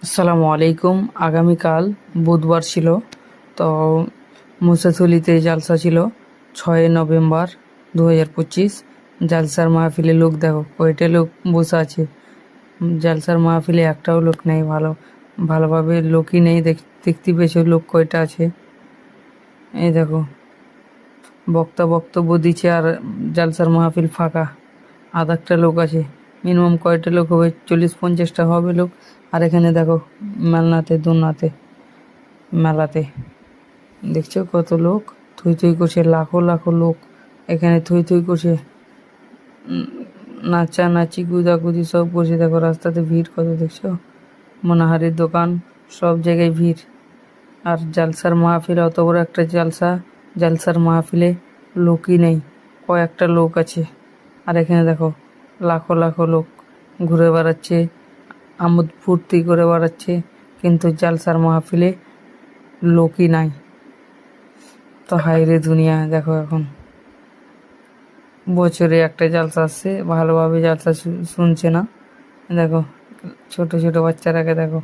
আসসালামু আলাইকুম। আগামীকাল বুধবার ছিল, তো মুসাথুলিতে জালসা ছিল 6 নভেম্বর 2025। জালসার মাহফিলে লোক দেখো কয়টা লোক বসে আছে। জালসার মাহফিলে একটাও লোক নেই, ভালোভাবে লোকই নেই। দেখতে পেয়েছো লোক কয়টা আছে? এই দেখো, বক্তা বক্তব্য দিচ্ছে আর জালসার মাহফিল ফাঁকা, আধ একটা লোক আছে। মিনিমাম কয়টা লোক হবে? 40-50টা হবে লোক। আর এখানে দেখো, মেলাতে দেখছো কত লোক থুই থুই করছে, লাখো লাখো লোক এখানে থুই থুই করছে, নাচানাচি কুদাকুদি সব করছে। দেখো রাস্তাতে ভিড় কত দেখছো, মনোহারির দোকান, সব জায়গায় ভিড়। আর জালসার মাহফিলে, অত বড় একটা জালসা, জালসার মাহফিলে লোকই নেই, কয়েকটা লোক আছে। আর এখানে দেখো লাখো লাখো লোক ঘুরে বেড়াচ্ছে, আমোদ ফুর্তি করে বেড়াচ্ছে, কিন্তু জালসার মাহফিলে লোকই নাই। তো হায়রে দুনিয়া! দেখো এখন বছরে একটা জালসা আসছে, ভালোভাবে জালসা শুনছে না। দেখো ছোট ছোট বাচ্চারাকে দেখো।